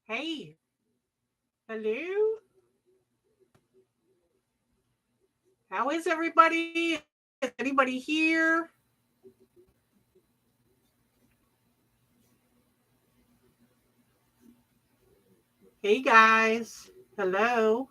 Hey, hello. How is everybody? Is anybody here? Hey guys. Hello.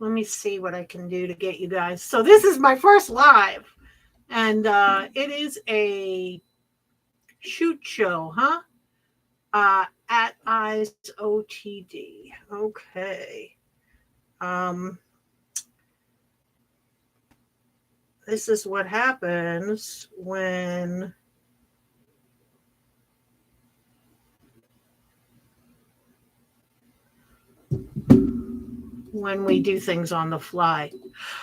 Let me see what I can do to get you guys. So this is my first live, and it is a shoot show, huh? At Eyes OTD. Okay. Um, this is what happens when we do things on the fly.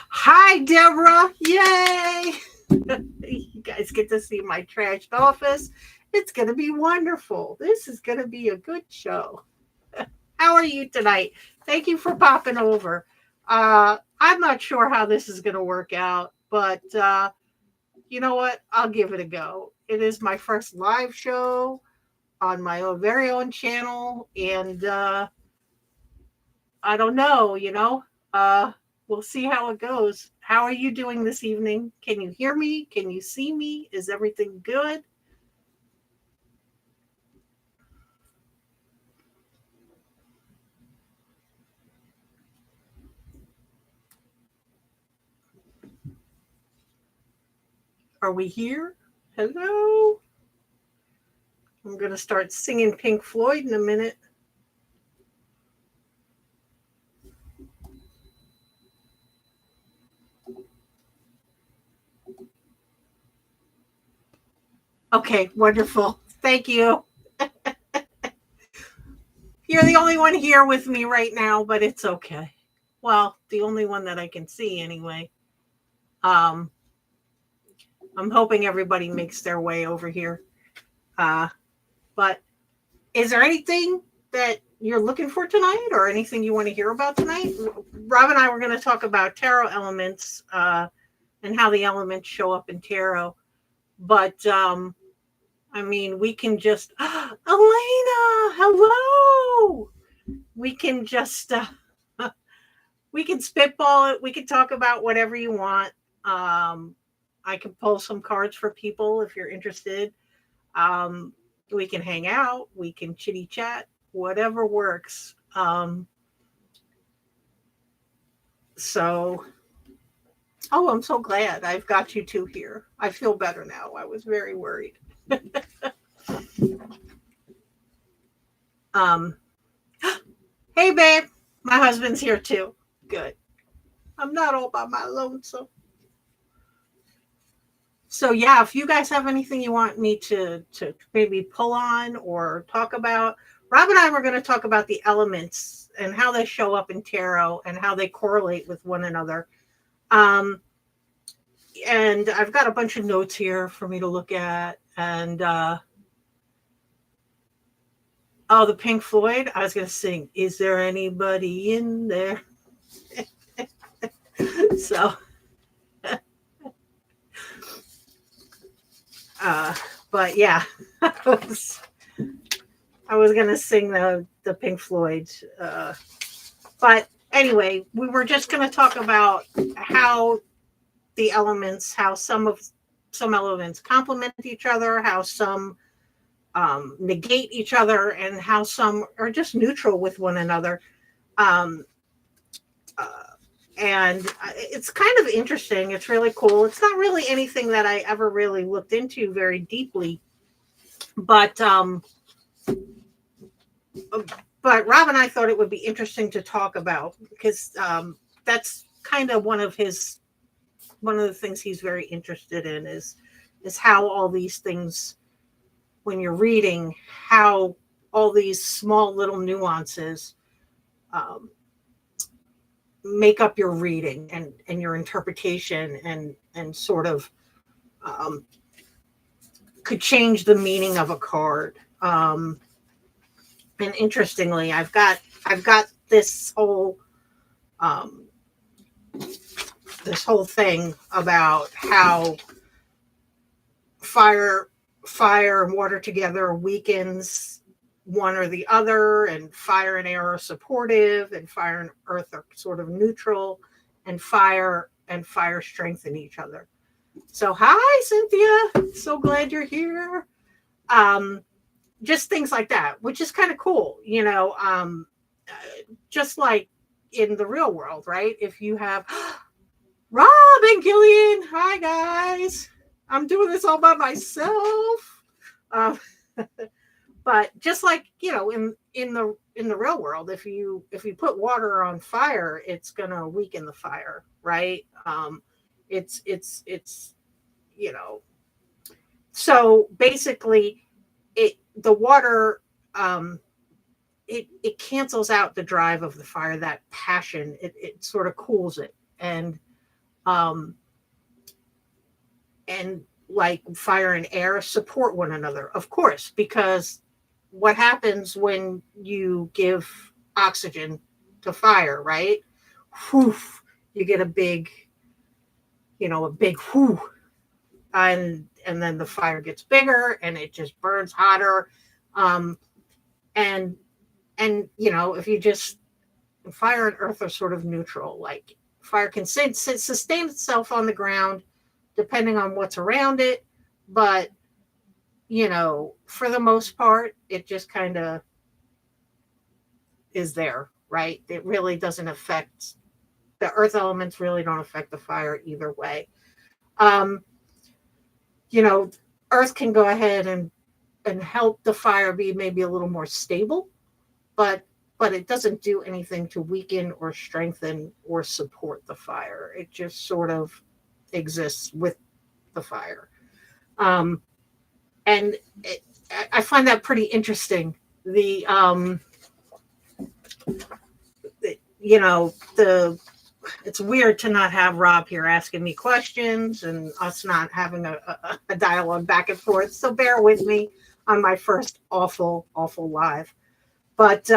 Hi, Deborah. Yay. You guys get to see my trashed office. It's going to be wonderful. This is going to be a good show. How are you tonight? Thank you for popping over. I'm not sure how this is going to work out, but you know what? I'll give it a go. It is my first live show on my own, very own channel, and I don't know. Uh, we'll see how it goes. How are you doing this evening? Can you hear me? Can you see me? Is everything good? Are we here? Hello? I'm going to start singing Pink Floyd in a minute. Okay, wonderful. Thank you. You're the only one here with me right now, but it's okay. Well, the only one that I can see anyway. Um, I'm hoping everybody makes their way over here. Uh, but is there anything that you're looking for tonight or anything you want to hear about tonight? Rob and I were going to talk about tarot elements and how the elements show up in tarot. But I mean, we can just, Elena, hello. We can just, we can spitball it. We can talk about whatever you want. I can pull some cards for people if you're interested. Um, we can hang out. We can chitty chat, whatever works. So, oh, I'm so glad I've got you two here. I feel better now. I was very worried. Um, hey, babe, my husband's here too. Good. I'm not all by my lonesome. So yeah, if you guys have anything you want me to maybe pull on or talk about, Rob and I were going to talk about the elements and how they show up in tarot and how they correlate with one another. Um, and I've got a bunch of notes here for me to look at. And oh, the Pink Floyd. I was going to sing. Is there anybody in there? So, uh, but yeah, I was gonna sing the Pink Floyd, but anyway, we were just gonna talk about how the elements, how some elements complement each other, how some negate each other, and how some are just neutral with one another. Um, uh, and it's kind of interesting. It's really cool. It's not really anything that I ever really looked into very deeply, but Rob and I thought it would be interesting to talk about because that's kind of one of the things he's very interested in is how all these things, when you're reading, how all these small little nuances um, make up your reading and your interpretation and sort of could change the meaning of a card. And interestingly, I've got this whole um, thing about how fire and water together weakens one or the other, and fire and air are supportive, and fire and earth are sort of neutral, and fire strengthen each other. So hi, Cynthia, so glad you're here. Just things like that, which is kind of cool, just like in the real world, right? If you have Rob and Gillian, hi guys, I'm doing this all by myself. But just like, in the real world, if you put water on fire, it's gonna weaken the fire, right? It's so basically the water, it cancels out the drive of the fire, that passion. It sort of cools it, and like fire and air support one another, of course, because what happens when you give oxygen to fire, right? Whew, you get a big whew, and then the fire gets bigger and it just burns hotter. And if you just, fire and earth are sort of neutral. Like fire can sustain itself on the ground depending on what's around it, but for the most part, it just kind of is there, right? It really doesn't affect, the earth elements really don't affect the fire either way. Earth can go ahead and help the fire be maybe a little more stable, but it doesn't do anything to weaken or strengthen or support the fire. It just sort of exists with the fire. And I find that pretty interesting. It's weird to not have Rob here asking me questions and us not having a dialogue back and forth. So bear with me on my first awful live. But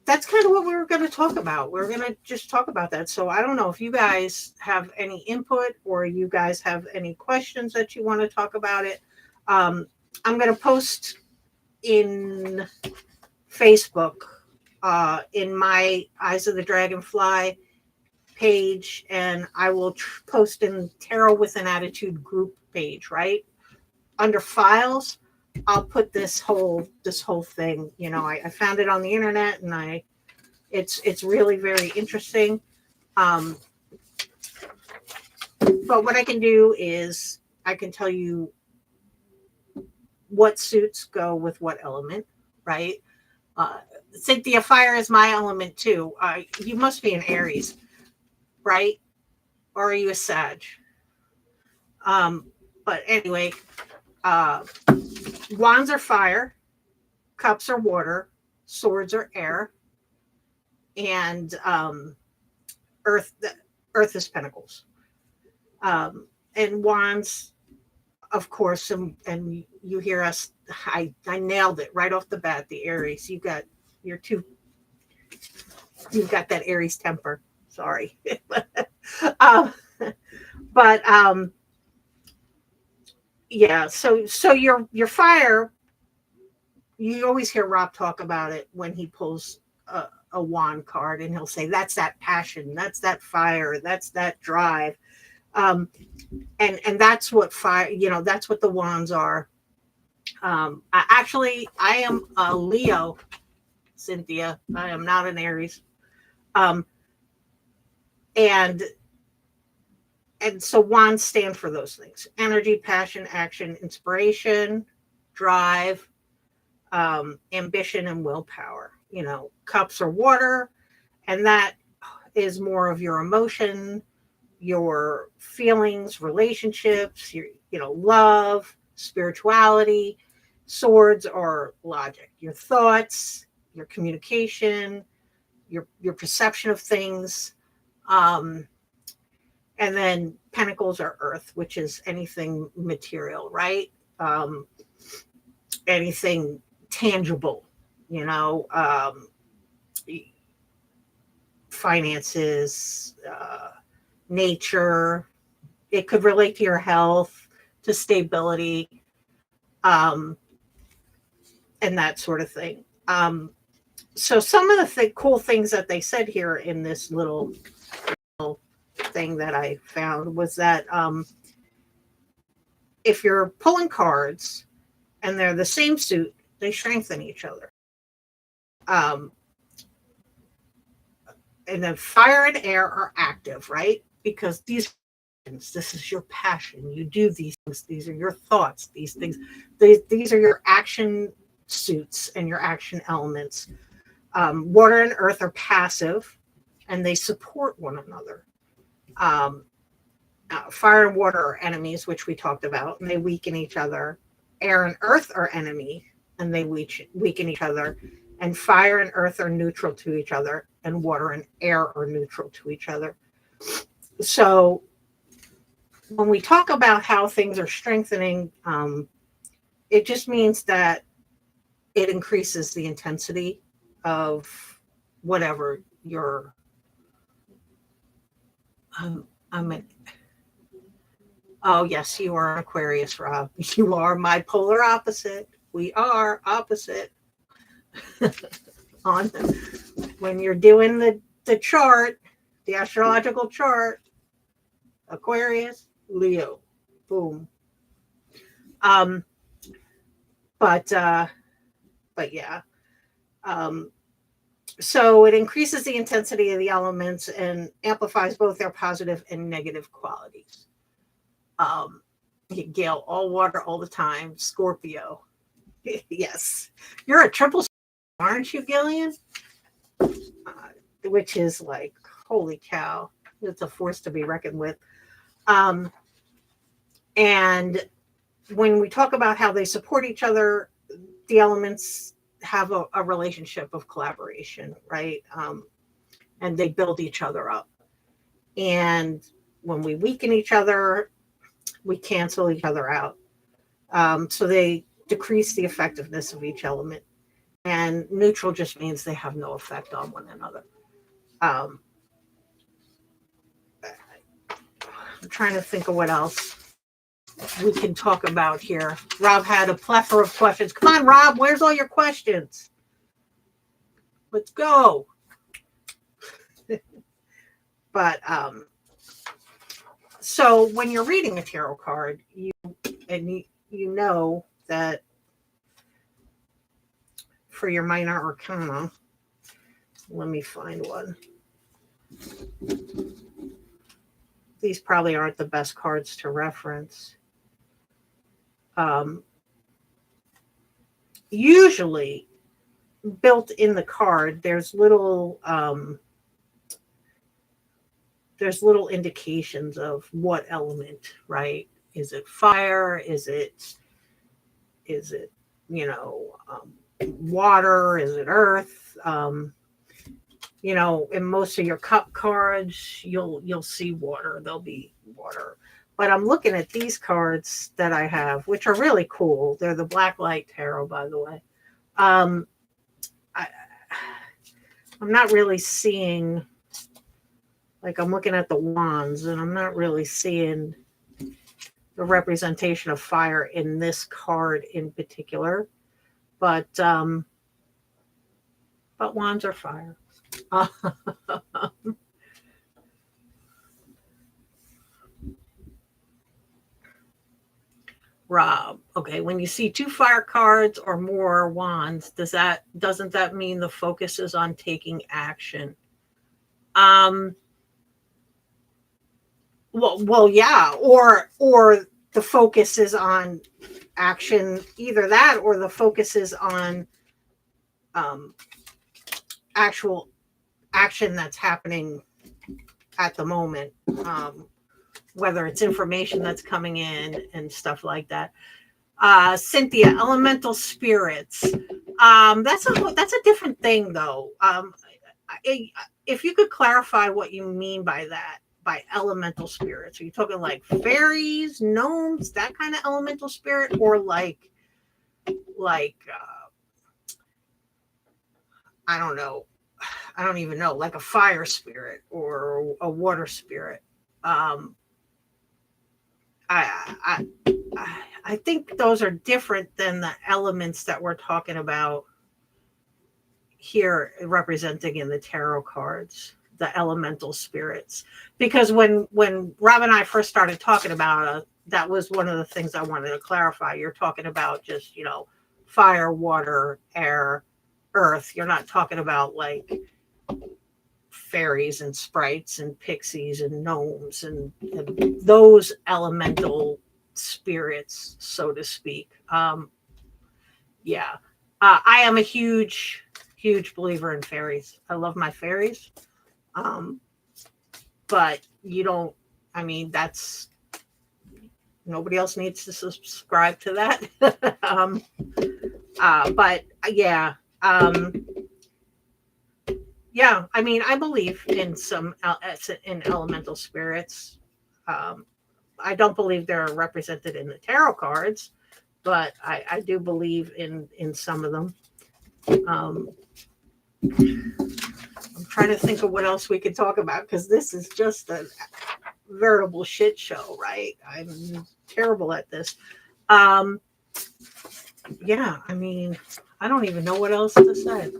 that's kind of what we were going to talk about. We're going to just talk about that. So I don't know if you guys have any input or you guys have any questions that you want to talk about it. I'm going to post in Facebook, in my Eyes of the Dragonfly page, and I will post in Tarot with an Attitude group page, right? Under files, I'll put this whole thing. I found it on the internet, and it's really very interesting. But what I can do is I can tell you what suits go with what element, right? Cynthia, fire is my element too. You must be an Aries, right? Or are you a Sag? But anyway, wands are fire, cups are water, swords are air, and earth is pentacles. And wands, of course, and you hear us. I nailed it right off the bat. The Aries, you've got that Aries temper. Sorry, but yeah. So your fire. You always hear Rob talk about it when he pulls a wand card, and he'll say, "That's that passion. That's that fire. That's that drive." And that's what fire. That's what the wands are. I am a Leo, Cynthia. I am not an Aries. And so wands stand for those things: energy, passion, action, inspiration, drive, ambition, and willpower. Cups are water, and that is more of your emotion, your feelings, relationships, your love, spirituality. Swords are logic, your thoughts, your communication, your perception of things. And And then pentacles are earth, which is anything material, right? Anything tangible, you know, finances, nature. It could relate to your health, to stability, and that sort of thing. So some of the cool things that they said here in this little thing that I found was that if you're pulling cards and they're the same suit, they strengthen each other. And then fire and air are active, right? Because this is your passion. You do these things. These are your thoughts. These things. These are your action suits and your action elements. Water and earth are passive, and they support one another. Fire and water are enemies, which we talked about, and they weaken each other. Air and earth are enemy, and they weaken each other. And fire and earth are neutral to each other, and water and air are neutral to each other. So when we talk about how things are strengthening, it just means that it increases the intensity of whatever you're. Oh, yes, you are an Aquarius, Rob. You are my polar opposite. We are opposite. When you're doing the chart, the astrological chart, Aquarius, Leo, boom. But yeah. So it increases the intensity of the elements and amplifies both their positive and negative qualities. Gail, all water all the time. Scorpio. Yes. You're a triple, aren't you, Gillian? Which is like, holy cow. It's a force to be reckoned with. And when we talk about how they support each other, the elements have a relationship of collaboration, right? And they build each other up. And when we weaken each other, we cancel each other out. So they decrease the effectiveness of each element. And neutral just means they have no effect on one another. I'm trying to think of what else we can talk about here. Rob had a plethora of questions. Come on, Rob, where's all your questions? Let's go. But so when you're reading a tarot card, you know that for your minor arcana, let me find one. These probably aren't the best cards to reference. Usually built in the card, there's little indications of what element, right? Is it fire? Is it water? Is it earth? In most of your cup cards, you'll see water. There'll be water. But I'm looking at these cards that I have, which are really cool. They're the Blacklight Tarot, by the way. I'm not really seeing, like, I'm looking at the wands, and I'm not really seeing the representation of fire in this card in particular. But wands are fire. Rob, okay, when you see 2 fire cards or more wands, doesn't that mean the focus is on taking action? Well, yeah, or the focus is on action, either that or the focus is on actual action that's happening at the moment. Whether it's information that's coming in and stuff like that. Cynthia, elemental spirits. That's a different thing, though. If you could clarify what you mean by that, by elemental spirits? Are you talking like fairies, gnomes, that kind of elemental spirit, or like I don't know, I don't even know, like a fire spirit or a water spirit? Um, I, I think those are different than the elements that we're talking about here, representing in the tarot cards, the elemental spirits. Because when Rob and I first started talking about it, that was one of the things I wanted to clarify. You're talking about just, fire, water, air, earth. You're not talking about like fairies and sprites and pixies and gnomes and those elemental spirits, so to speak. Yeah. I am a huge, huge believer in fairies. I love my fairies. Um, but you don't, I mean, that's nobody else needs to subscribe to that. But yeah, yeah, I mean, I believe in some in elemental spirits. Um, I don't believe they're represented in the tarot cards, but I do believe in some of them. Um, I'm trying to think of what else we could talk about because this is just a veritable shit show, right? I'm terrible at this. Um, yeah, I mean, I don't even know what else to say.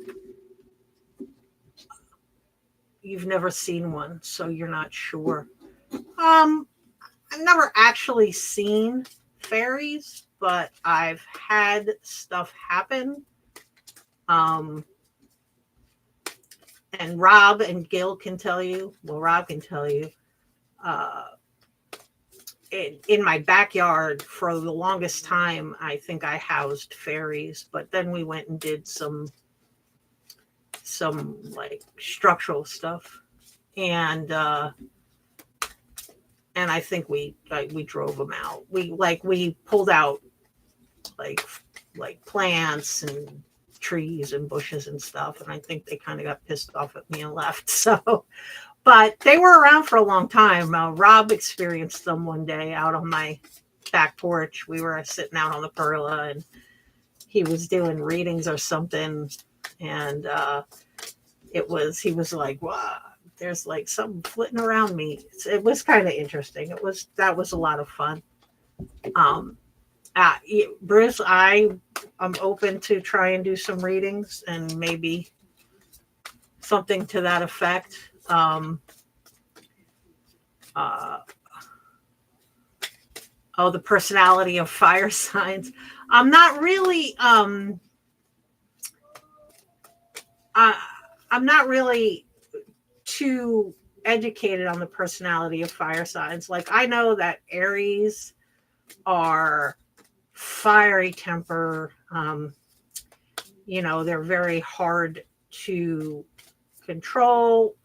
You've never seen one, so you're not sure. Um, I've never actually seen fairies, but I've had stuff happen. Um, and Rob and Gil can tell you. Well, Rob can tell you. Uh, in my backyard for the longest time, I think I housed fairies, but then we went and did some like structural stuff, and I think we drove them out. We pulled out like plants and trees and bushes and stuff, and I think they kind of got pissed off at me and left. So, but they were around for a long time. Rob experienced them one day out on my back porch. We were sitting out on the pergola, and he was doing readings or something, and he was like, "Wow, there's like something flitting around me." It was kind of interesting. That was a lot of fun. Um, Bruce, I'm open to try and do some readings and maybe something to that effect. Uh, the personality of fire signs. I'm not really. Uh, I'm not really too educated on the personality of fire signs. Like I know that Aries are fiery temper. They're very hard to control.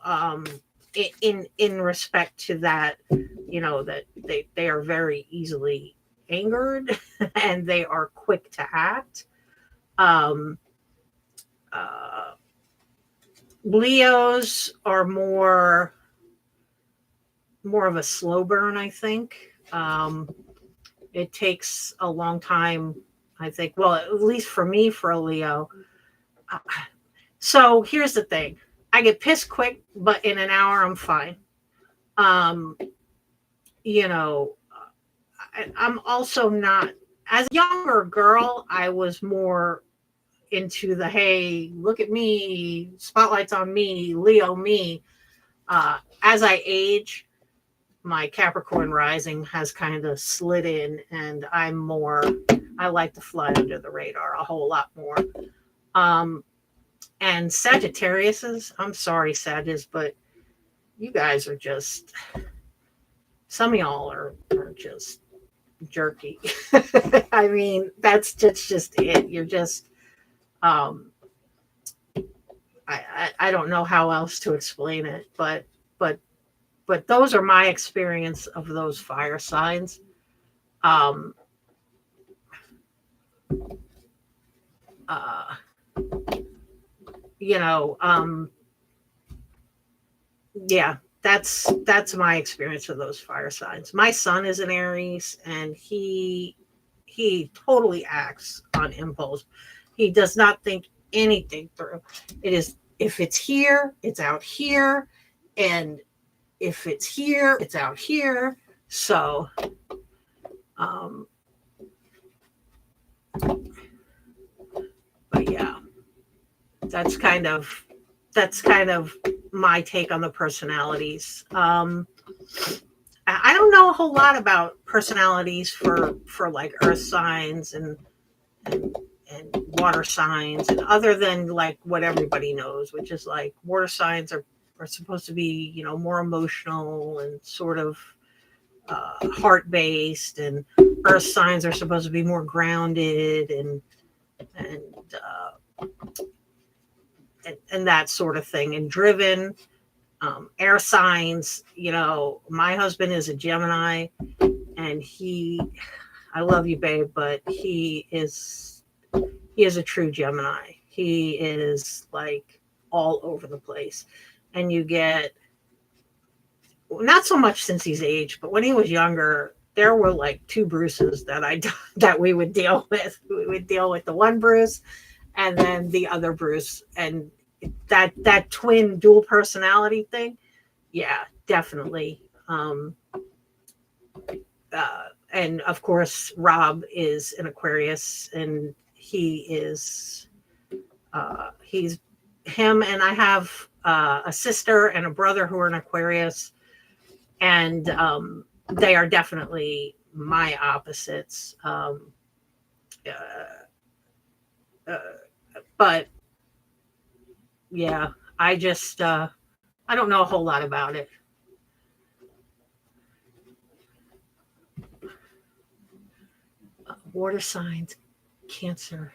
In respect to that, that they are very easily angered and they are quick to act. Um, uh, Leos are more of a slow burn, I think. It takes a long time, I think. Well, at least for me, for a Leo. So here's the thing: I get pissed quick, but in an hour I'm fine. Um, you know, I'm also not. As a younger girl, I was more into the hey, look at me, spotlights on me, Leo me. As I age, my Capricorn rising has kind of slid in, and I like to fly under the radar a whole lot more. Um, and Sagittarius's, I'm sorry, Sagittarius, but you guys are just, some of y'all are just jerky. I mean, that's just it. You're just, um, I don't know how else to explain it, but but those are my experience of those fire signs. Um, uh, you know, um, yeah, that's my experience with those fire signs. My son is an Aries, and he totally acts on impulse. He does not think anything through. It is, if it's here, it's out here, and if it's here, it's out here. So, um, but yeah, that's kind of my take on the personalities. I don't know a whole lot about personalities for like earth signs and water signs, and other than like what everybody knows, which is like water signs are supposed to be, you know, more emotional and sort of heart based, and earth signs are supposed to be more grounded and uh, and that sort of thing, and driven. Air signs, you know, my husband is a Gemini, and I love you, babe, but he is a true Gemini. He is like all over the place. And you get, not so much since he's aged, but when he was younger, there were like two Bruces that we would deal with. We would deal with the one Bruce and then the other Bruce, and that twin dual personality thing. Yeah, definitely. And of course, Rob is an Aquarius, and he's him. And I have a sister and a brother who are an Aquarius, and they are definitely my opposites. But yeah, I just I don't know a whole lot about it. Water signs, Cancer,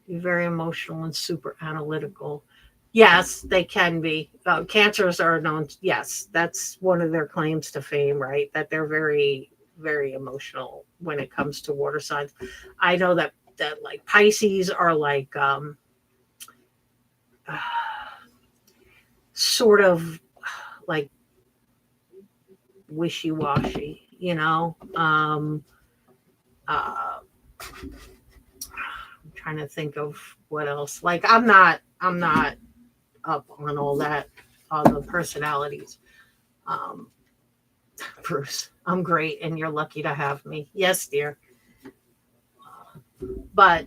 be very emotional and super analytical. Yes, they can be. Cancers are known. Yes, that's one of their claims to fame, right? That they're very, very emotional when it comes to water signs. I know that like Pisces are like sort of like wishy washy, you know. I'm trying to think of what else. Like I'm not up on all that, on the personalities. Um, Bruce, I'm great, and you're lucky to have me. Yes, dear. But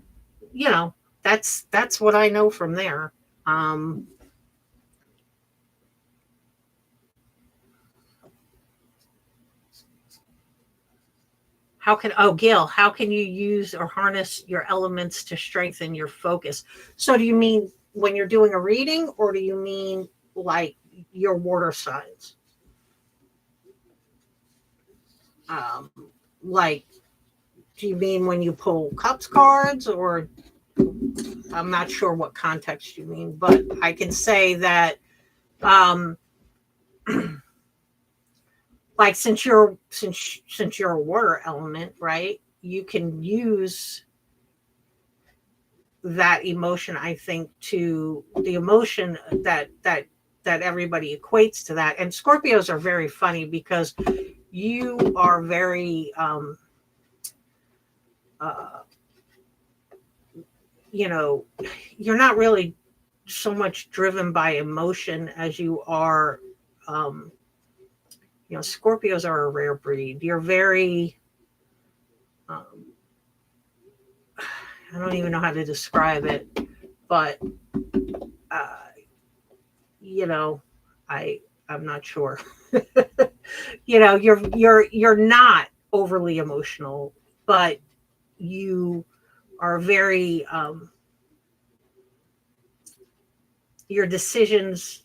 you know, that's what I know from there. Um, Gil, how can you use or harness your elements to strengthen your focus? So do you mean when you're doing a reading, or do you mean like your water signs? Um, like, do you mean when you pull cups cards, or I'm not sure what context you mean, but I can say that um, like since you're a water element, right? You can use that emotion, I think, to the emotion that everybody equates to that. And Scorpios are very funny because you are very uh you know, you're not really so much driven by emotion as you are um you know, Scorpios are a rare breed. You're very um I don't even know how to describe it, but uh you know, I'm not sure. You know, you're not overly emotional, but you are very your decisions,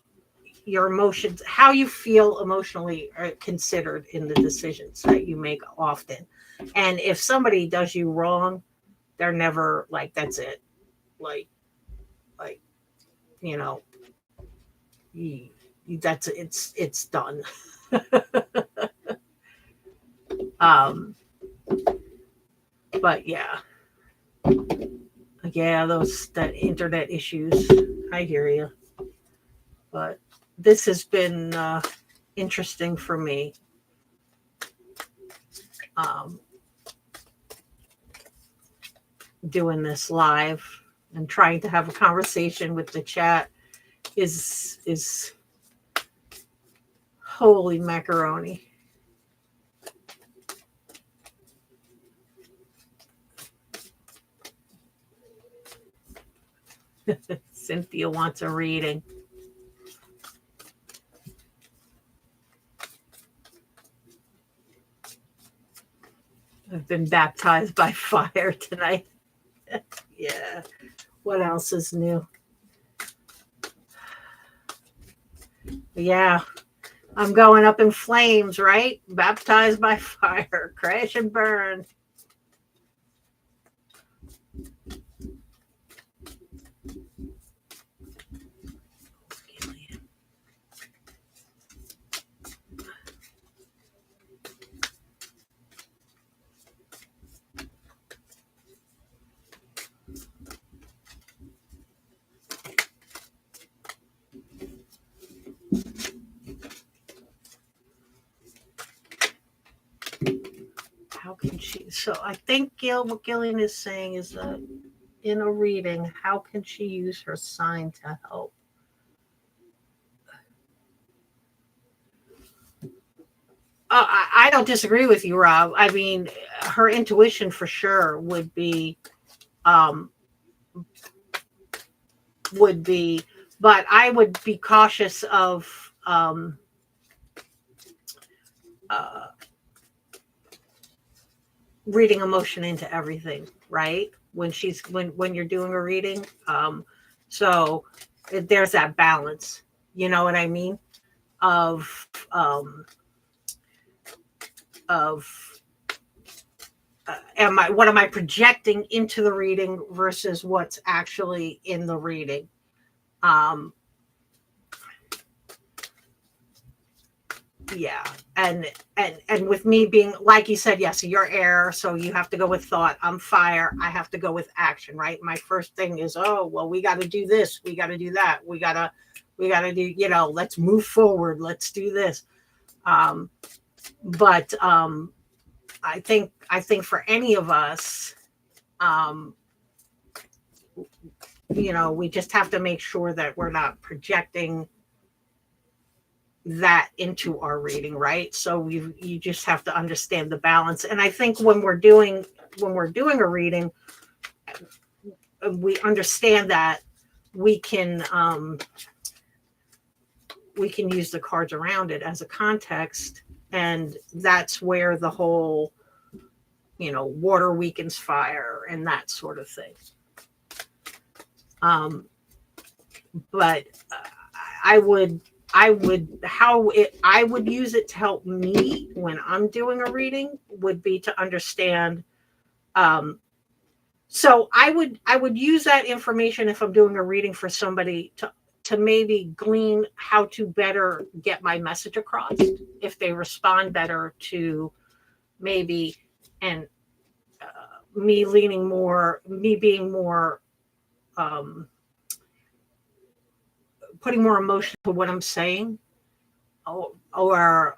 your emotions, how you feel emotionally are considered in the decisions that you make often. And if somebody does you wrong, they're never like, that's it. Like like, you know, that's it's done. um but yeah, those that internet issues, I hear you. But this has been interesting for me. Um, Doing this live and trying to have a conversation with the chat is holy macaroni. Cynthia wants a reading. I've been baptized by fire tonight. Yeah. What else is new? Yeah. I'm going up in flames, right? Baptized by fire. Crash and burn. How can she? So I think what Gillian is saying is that in a reading, how can she use her sign to help? I don't disagree with you, Rob. I mean, her intuition for sure um, would be, but I would be cautious of uh, reading emotion into everything, right? When you're doing a reading, so there's that balance. You know what I mean? Of of what am I projecting into the reading versus what's actually in the reading. Um, yeah, and with me being like you said, yes, you're air, so you have to go with thought. I'm fire, I have to go with action, right? My first thing is, oh well, we got to do this, we got to do that, we gotta do, let's move forward, let's do this. But I think for any of us, we just have to make sure that we're not projecting that into our reading, right? So you just have to understand the balance. And I think when we're doing a reading, we understand that we can use the cards around it as a context, and that's where the whole water weakens fire and that sort of thing. But I would use it to help me when I'm doing a reading would be to understand. So I would use that information if I'm doing a reading for somebody to maybe glean how to better get my message across, if they respond better to maybe, and me being more putting more emotion to what I'm saying, or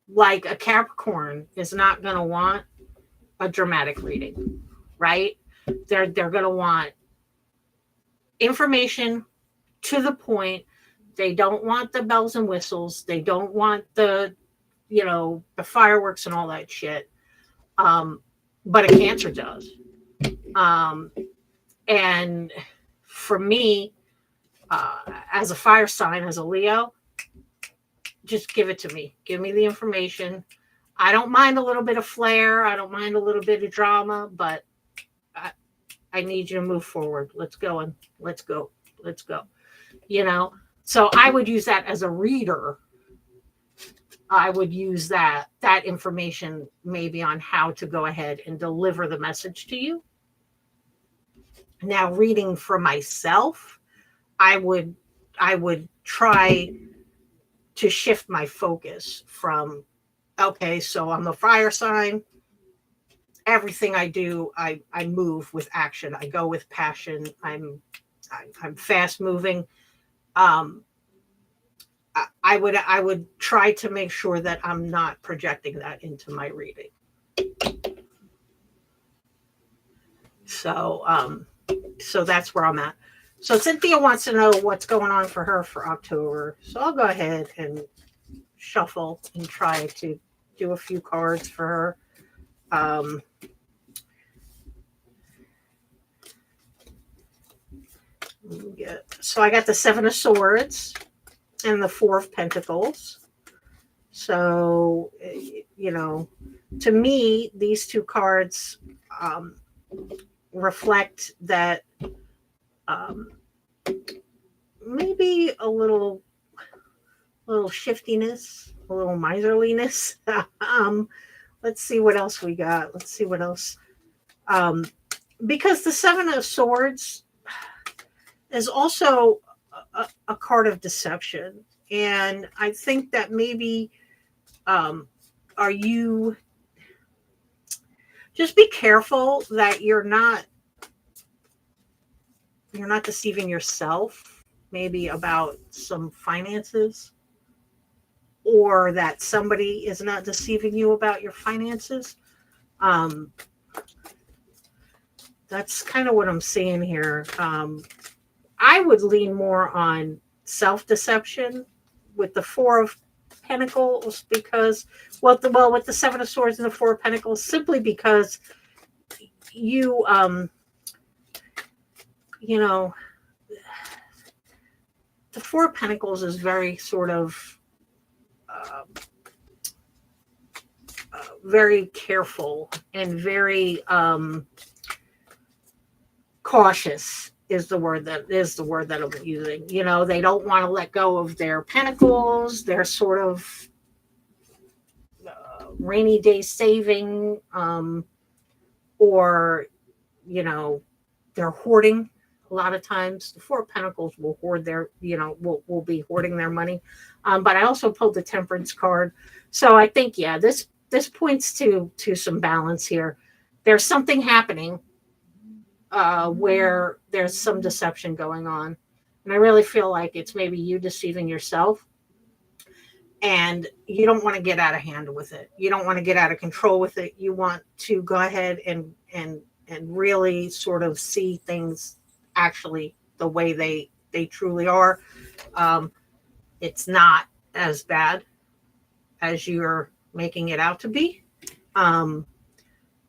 like a Capricorn is not going to want a dramatic reading, right? They're going to want information to the point. They don't want the bells and whistles. They don't want the fireworks and all that shit. But a Cancer does. And for me, as a fire sign, as a Leo, just give it to me. Give me the information. I don't mind a little bit of flair. I don't mind a little bit of drama, but I need you to move forward. Let's go. So I would use that as a reader. I would use that information maybe on how to go ahead and deliver the message to you. Now, reading for myself, I would try to shift my focus from, okay, so I'm a fire sign. Everything I do, I move with action. I go with passion. I'm fast moving. Um, I would try to make sure that I'm not projecting that into my reading. So so that's where I'm at. So Cynthia wants to know what's going on for her for October. So I'll go ahead and shuffle and try to do a few cards for her. So I got the Seven of Swords and the Four of Pentacles. So, you know, to me, these two cards reflect that maybe a little shiftiness, a little miserliness. Let's see what else we got. Let's see what else. Because the Seven of Swords is also a card of deception. And I think that maybe are you just be careful that you're not deceiving yourself maybe about some finances, or that somebody is not deceiving you about your finances. That's kind of what I'm saying here. I would lean more on self-deception with the Four of Pentacles, because with the Seven of Swords and the Four of Pentacles, simply because you you know, the Four of Pentacles is very sort of very careful and very cautious is the word that I'm using. You know, they don't want to let go of their pentacles. They're sort of rainy day saving, or, you know, they're hoarding. A lot of times the Four of Pentacles will hoard their, you know, will be hoarding their money. But I also pulled the Temperance card. So I think, yeah, this points to some balance here. There's something happening where there's some deception going on. And I really feel like it's maybe you deceiving yourself, and you don't want to get out of hand with it. You don't want to get out of control with it. You want to go ahead and really sort of see things actually the way they truly are. It's not as bad as you're making it out to be. And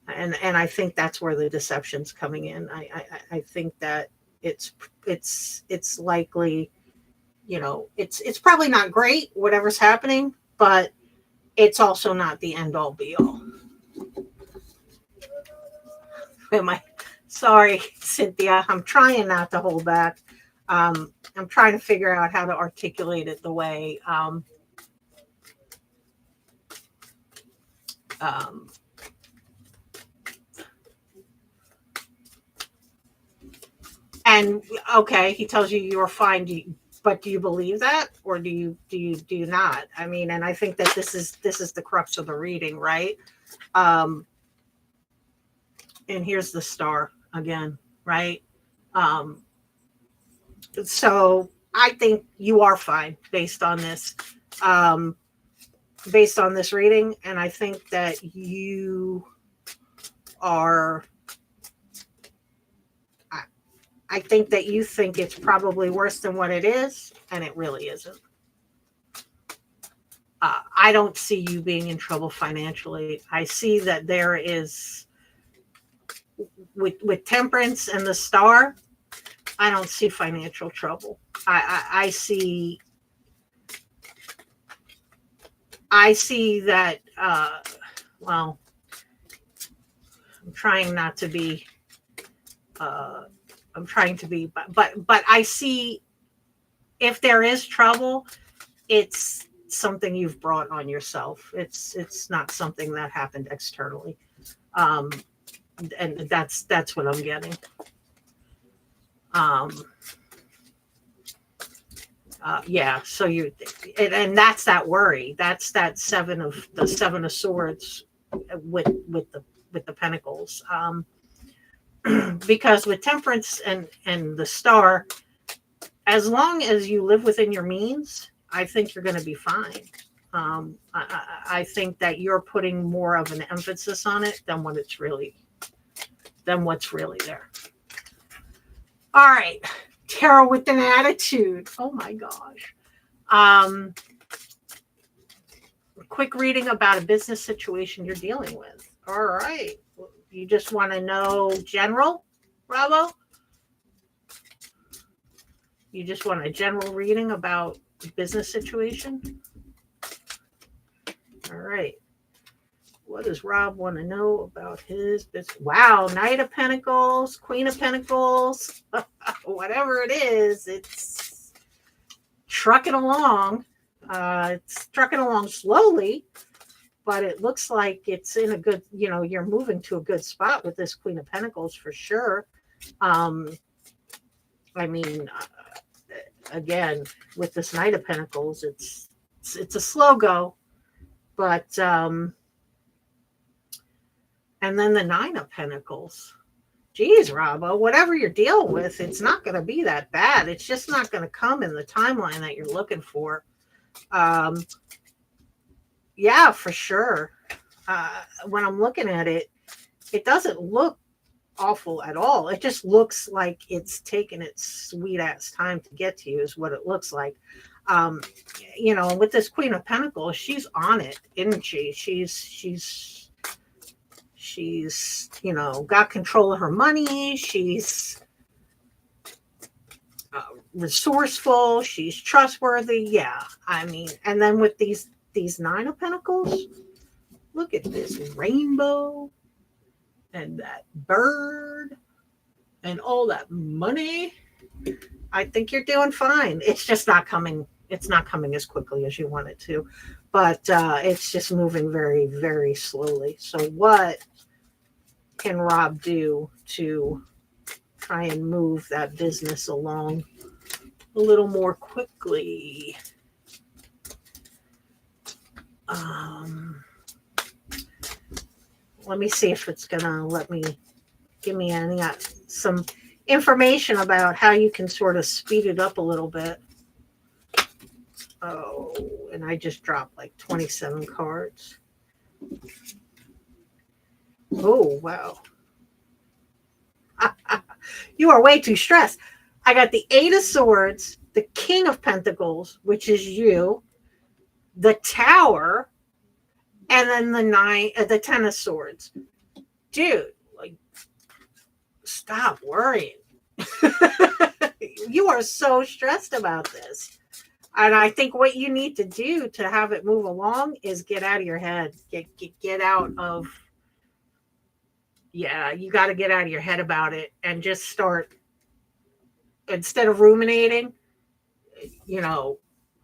I think that's where the deception's coming in. I think that it's likely, you know, it's probably not great, whatever's happening, but it's also not the end all be all. Am I sorry, Cynthia? I'm trying not to hold back. I'm trying to figure out how to articulate it the way and okay, he tells you you're fine. But do you believe that, or do you not? I mean, and I think that this is the crux of the reading, right? And here's the Star again, right? So I think you are fine based on this, reading, and I think that you are. I think that you think it's probably worse than what it is, and it really isn't. I don't see you being in trouble financially. I see that there is, with Temperance and the Star, I don't see financial trouble. I see that. Well, I'm trying not to be. I'm trying to be, but I see, if there is trouble, it's something you've brought on yourself. It's not something that happened externally, and that's what I'm getting. Yeah. So and that's that worry. That's that Seven of Swords with the Pentacles. Because with Temperance and the Star, as long as you live within your means, I think you're going to be fine. I think that you're putting more of an emphasis on it than what's really there. All right, tarot with an attitude. Oh my gosh. Quick reading about a business situation you're dealing with. All right. You just want to know general, Bravo? You just want a general reading about the business situation? All right. What does Rob want to know about his business? Wow, Knight of Pentacles, Queen of Pentacles, whatever it is, it's trucking along. It's trucking along slowly, but it looks like it's in a good, you're moving to a good spot with this Queen of Pentacles for sure. I mean, again, with this Knight of Pentacles, it's a slow go, but and then the Nine of Pentacles. Geez, Robbo, whatever you're dealing with, it's not going to be that bad. It's just not going to come in the timeline that you're looking for. Yeah, for sure. When I'm looking at it, it doesn't look awful at all. It just looks like it's taken its sweet ass time to get to you is what it looks like. With this Queen of Pentacles, she's on it, isn't she? She's got control of her money. She's resourceful. She's trustworthy. Yeah. I mean, and then with these Nine of Pentacles, look at this rainbow and that bird and all that money. I think you're doing fine. It's just not coming. It's not coming as quickly as you want it to, but it's just moving very, very slowly. So what can Rob do to try and move that business along a little more quickly? Let me see if it's gonna give me some information about how you can sort of speed it up a little bit. Oh, and I just dropped like 27 cards. Oh, wow. You are way too stressed. I got the Eight of Swords, the King of Pentacles, which is you, the Tower, and then the Ten of Swords. Dude, like, stop worrying. You are so stressed about this. And I think what you need to do to have it move along is get out of your head. Get out of, you got to get out of your head about it and just start, instead of ruminating,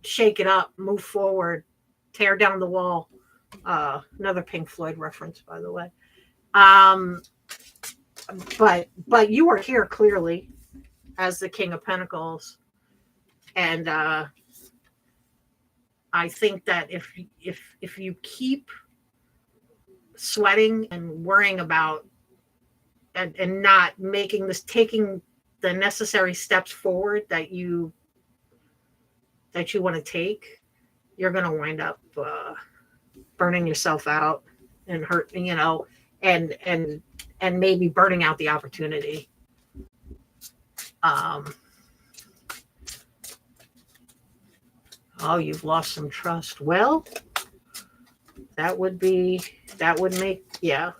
shake it up, move forward, tear down the wall. Another Pink Floyd reference, by the way. But you are here clearly as the King of Pentacles. And I think that if you keep sweating and worrying about and not taking the necessary steps forward that you want to take, you're going to wind up burning yourself out and hurt, and maybe burning out the opportunity. Oh, you've lost some trust. Well, that would make, yeah.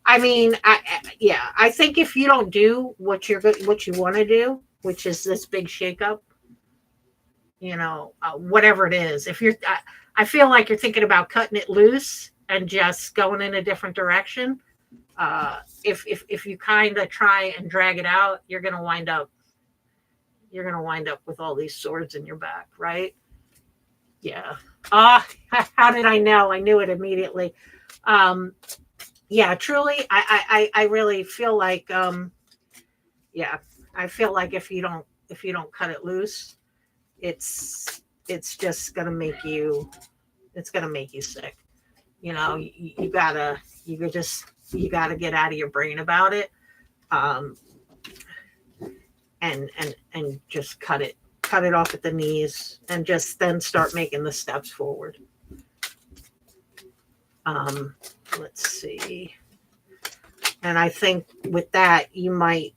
I mean, I think if you don't do what you want to do, which is this big shakeup, whatever it is, I feel like you're thinking about cutting it loose and just going in a different direction. If you kind of try and drag it out, you're going to wind up with all these swords in your back, right? Yeah. How did I know? I knew it immediately. Yeah, truly, I really feel like, I feel like if you don't cut it loose, it's just gonna make you sick. You gotta get out of your brain about it, and just cut it cut it off at the knees and just then start making the steps forward. Let's see. And I think with that, you might,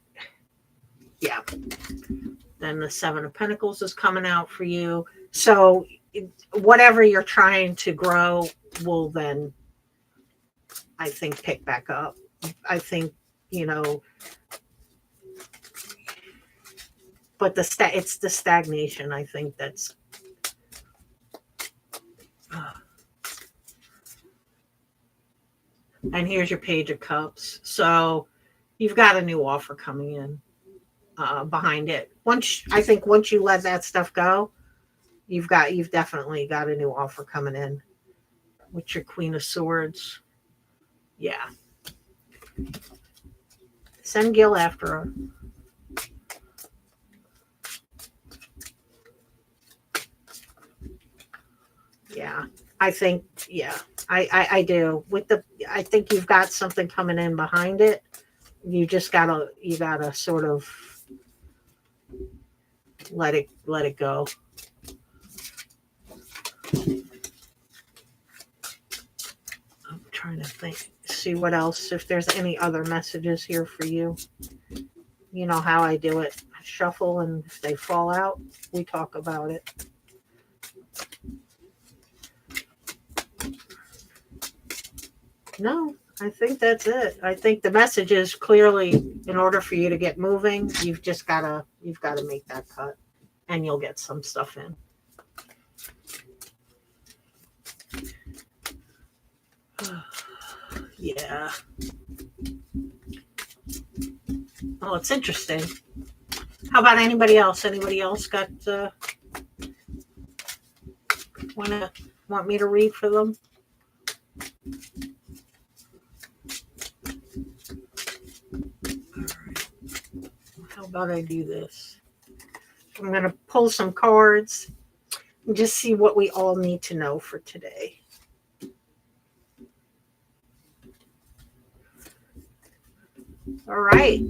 yeah. Then the Seven of Pentacles is coming out for you. So whatever you're trying to grow will then, I think, pick back up. I think, you know, but it's the stagnation, I think, that's and here's your Page of Cups. So you've got a new offer coming in behind it. I think once you let that stuff go, you've definitely got a new offer coming in with your Queen of Swords. Yeah. Send Gil after her. Yeah. I think, yeah, I do. I think you've got something coming in behind it. You gotta sort of let it go. I'm trying to think, see what else, if there's any other messages here for you. You know how I do it. I shuffle, and if they fall out, we talk about it. No, I think that's it. I think the message is clearly, in order for you to get moving, you've gotta make that cut, and you'll get some stuff in. Yeah. Oh, it's interesting. How about anybody else? Anybody else got want me to read for them? How about I do this? I'm going to pull some cards and just see what we all need to know for today. All right.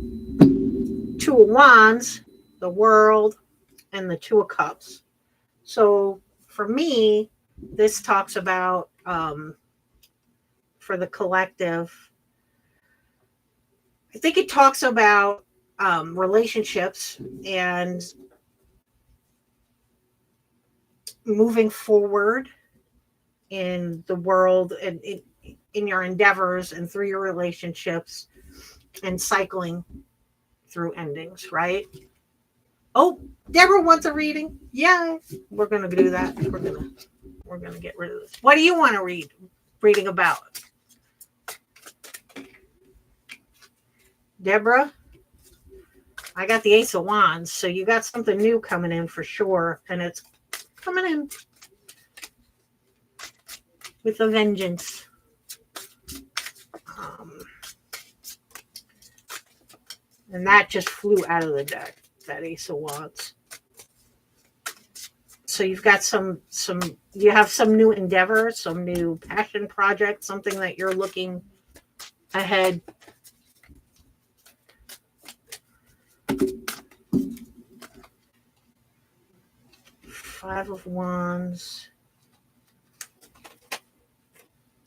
Two of Wands, the World, and the Two of Cups. So for me, this talks about, for the collective, I think it talks about relationships and moving forward in the world and in your endeavors and through your relationships and cycling through endings, right? Oh, Deborah wants a reading. Yeah, we're gonna do that. We're gonna get rid of this. What do you want to reading about? Deborah? I got the Ace of Wands, so you got something new coming in for sure, and it's coming in with a vengeance. And that just flew out of the deck, that Ace of Wands. So you've got you have some new endeavor, some new passion project, something that you're looking ahead. Five of Wands.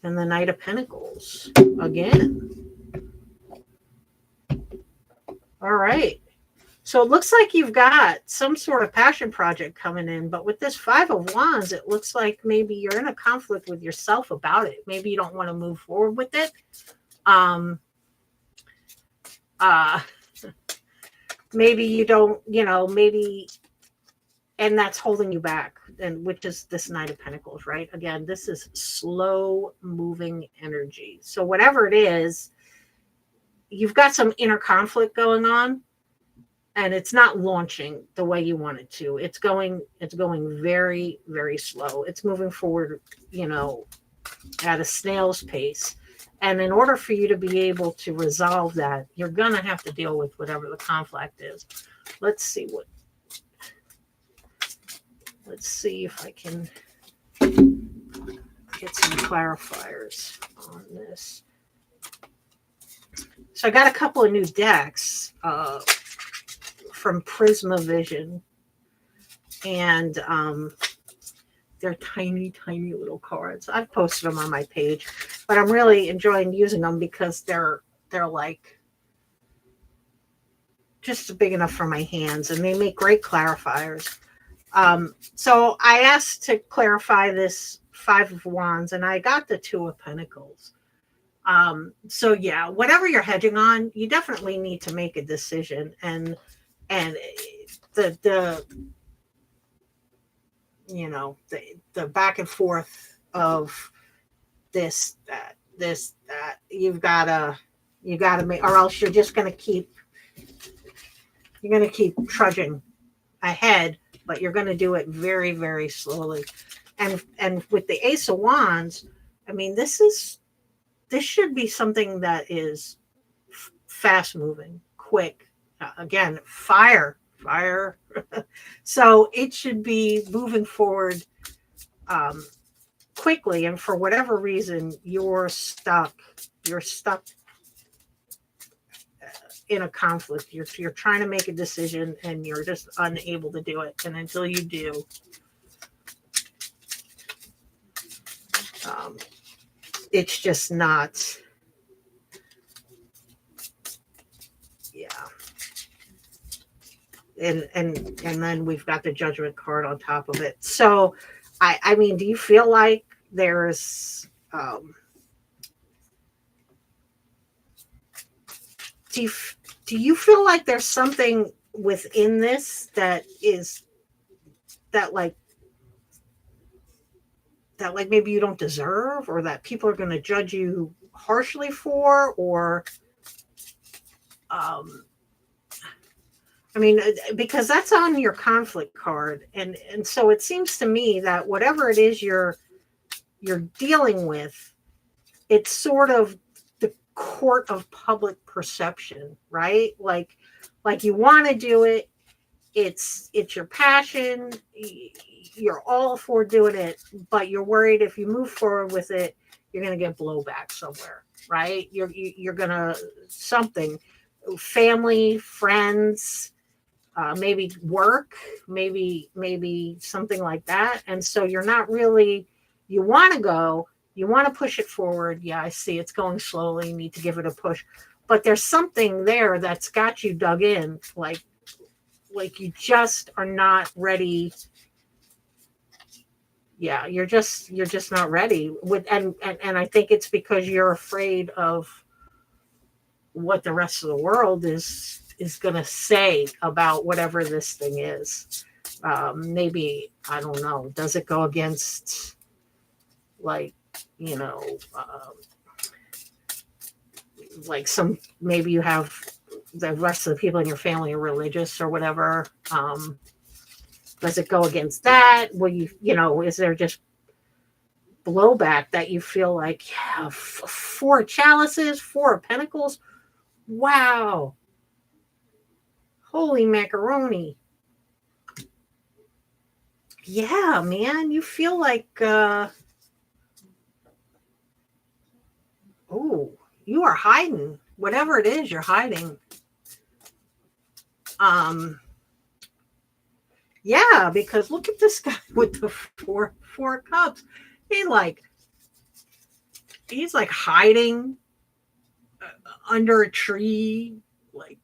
And the Knight of Pentacles again. All right. So it looks like you've got some sort of passion project coming in, but with this Five of Wands, it looks like maybe you're in a conflict with yourself about it. Maybe you don't want to move forward with it. Maybe you don't, maybe, and that's holding you back, and which is this Knight of Pentacles, right? Again, this is slow moving energy. So whatever it is, you've got some inner conflict going on, and it's not launching the way you want it to. It's going very, very slow. It's moving forward, at a snail's pace. And in order for you to be able to resolve that, you're going to have to deal with whatever the conflict is. Let's see if I can get some clarifiers on this. So I got a couple of new decks from Prisma Vision. and they're tiny, tiny little cards. I've posted them on my page, but I'm really enjoying using them because they're like just big enough for my hands, and they make great clarifiers. So I asked to clarify this Five of Wands, and I got the Two of Pentacles. So yeah, whatever you're hedging on, you definitely need to make a decision, and the you know the back and forth of this that you gotta make, or else you're gonna keep trudging ahead, but you're gonna do it very, very slowly. And with the Ace of Wands, I mean, this should be something that is fast moving, quick. Again, fire. So it should be moving forward um, quickly. And for whatever reason, You're stuck in a conflict. You're trying to make a decision, and you're just unable to do it. And until you do, um, it's just not. Yeah. And then we've got the Judgment card on top of it. So I mean, do you feel like there's do you do you feel like there's something within this that like that maybe you don't deserve, or that people are going to judge you harshly for, or um I mean, because that's on your conflict card, and so it seems to me that whatever it is you're dealing with, it's sort of the court of public perception, right? Like you want to do it, it's your passion, you're all for doing it, but you're worried if you move forward with it, you're going to get blowback somewhere, right? You're going to something, family, friends, maybe work, maybe something like that. And so you're not really, you want to go, you want to push it forward. Yeah, I see it's going slowly. You need to give it a push, but there's something there that's got you dug in, like you just are not ready. Yeah, you're just not ready with, and I think it's because you're afraid of what the rest of the world is going to say about whatever this thing is. Maybe, I don't know, does it go against, like, you know, like maybe you have the rest of the people in your family are religious or whatever. Does it go against that? Will is there just blowback that you feel like, yeah, four chalices, Four of Pentacles? Wow. Holy macaroni. Yeah, man, you feel like, oh, you are hiding. Whatever it is, you're hiding. Yeah, because look at this guy with the four cups. He's like hiding under a tree, like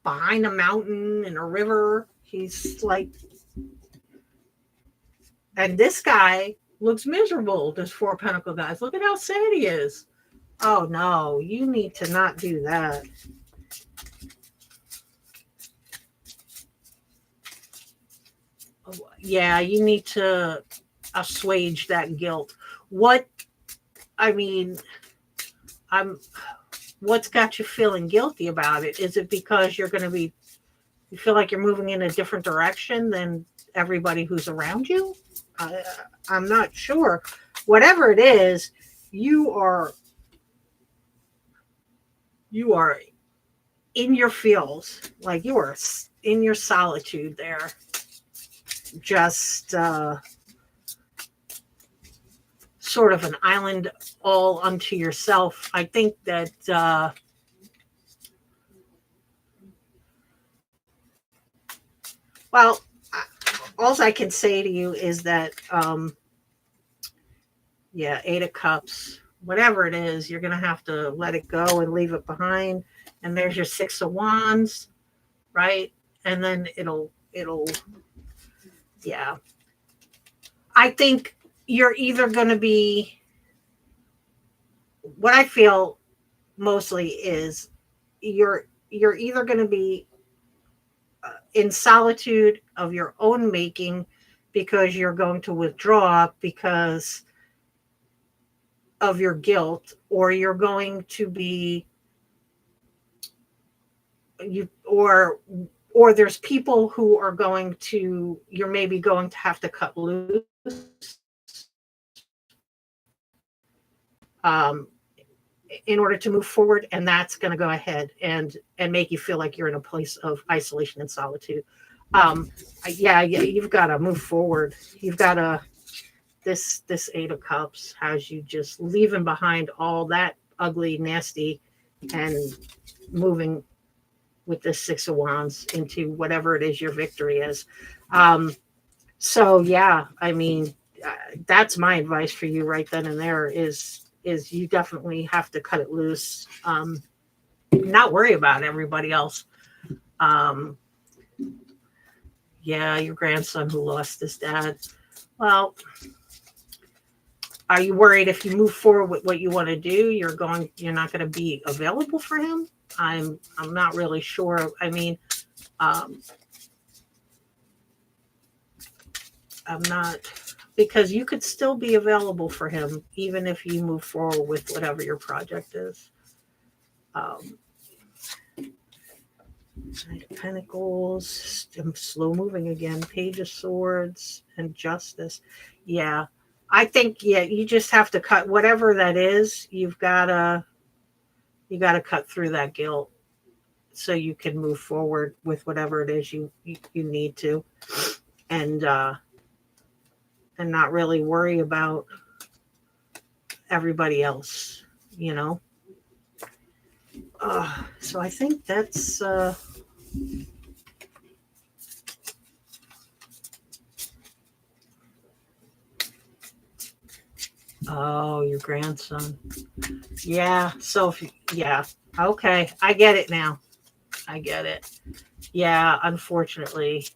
behind a mountain in a river. He's like, and this guy looks miserable. This Four Pentacle guys. Look at how sad he is. Oh no, you need to not do that. Yeah, you need to assuage that guilt. What I mean, what's got you feeling guilty about it? Is it because you feel like you're moving in a different direction than everybody who's around you? I'm not sure. Whatever it is, you are in your feels, like you are in your solitude there, just sort of an island all unto yourself. I think that well, all I can say to you is that, yeah, 8 of Cups, whatever it is, you're going to have to let it go and leave it behind. And there's your 6 of Wands, right? And then yeah. I think you're either going to be, what I feel mostly is you're either going to be in solitude of your own making because you're going to withdraw because of your guilt, or you're going to be or there's people who are going to, you're maybe going to have to cut loose, um, in order to move forward, and that's going to go ahead and make you feel like you're in a place of isolation and solitude. Yeah, you've got to move forward. You've got to, this 8 of Cups has you just leaving behind all that ugly, nasty, and moving with this 6 of Wands into whatever it is your victory is. So yeah, I mean, that's my advice for you right then and there is you definitely have to cut it loose. Not worry about everybody else. Yeah, your grandson who lost his dad. Well, are you worried if you move forward with what you want to do, you're not going to be available for him? I'm not really sure. I mean, I'm not, because you could still be available for him even if you move forward with whatever your project is. Knight of Pentacles, I'm slow moving again. Page of Swords and Justice. Yeah, I think, yeah, you just have to cut whatever that is. You gotta cut through that guilt so you can move forward with whatever it is you need to, and not really worry about everybody else, you know. So I think that's oh, your grandson. Yeah. So yeah. Okay. I get it now. I get it. Yeah. Unfortunately,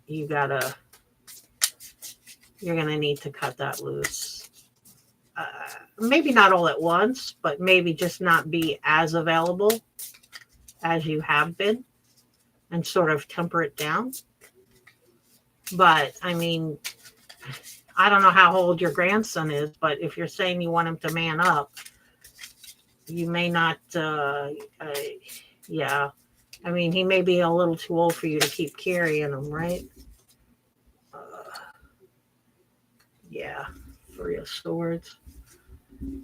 you're gonna need to cut that loose. Maybe not all at once, but maybe just not be as available as you have been, and sort of temper it down. But I mean, I don't know how old your grandson is, but if you're saying you want him to man up, you may not. Yeah, I mean, he may be a little too old for you to keep carrying him, right? Yeah, 3 of Swords.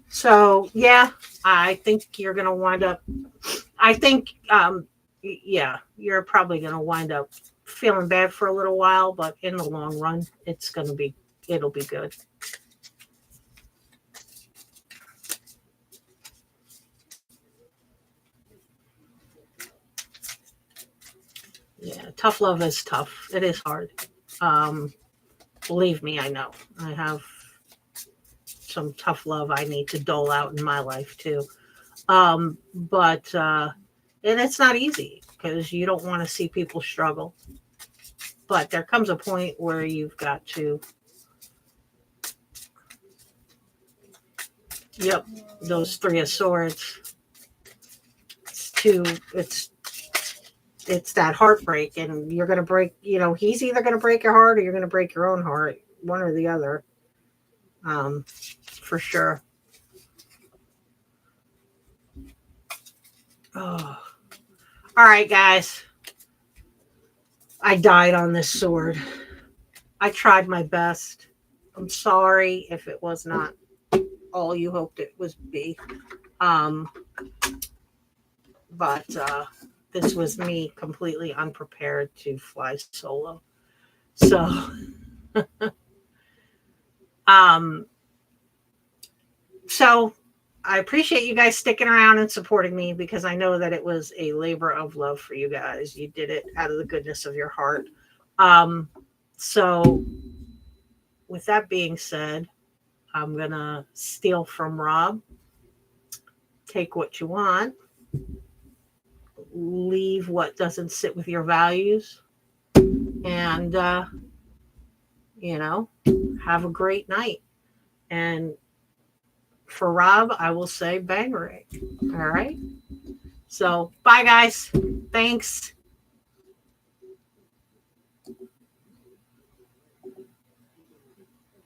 So yeah, I think you're gonna wind up. I think, yeah, you're probably gonna wind up feeling bad for a little while, but in the long run, it'll be good. Yeah, tough love is tough. It is hard. Believe me, I know. I have some tough love I need to dole out in my life too. But and it's not easy because you don't want to see people struggle. But there comes a point where you've got to. Yep, those 3 of Swords. It's that heartbreak, and you're gonna break. You know, he's either gonna break your heart or you're gonna break your own heart. One or the other. For sure. Oh. All right, guys. I died on this sword. I tried my best. I'm sorry if it was not all you hoped it was be. But this was me completely unprepared to fly solo. So, so I appreciate you guys sticking around and supporting me, because I know that it was a labor of love for you guys. You did it out of the goodness of your heart. So with that being said, I'm going to steal from Rob. Take what you want. Leave what doesn't sit with your values. And, have a great night. And for Rob, I will say Bangarang. All right. So bye, guys. Thanks.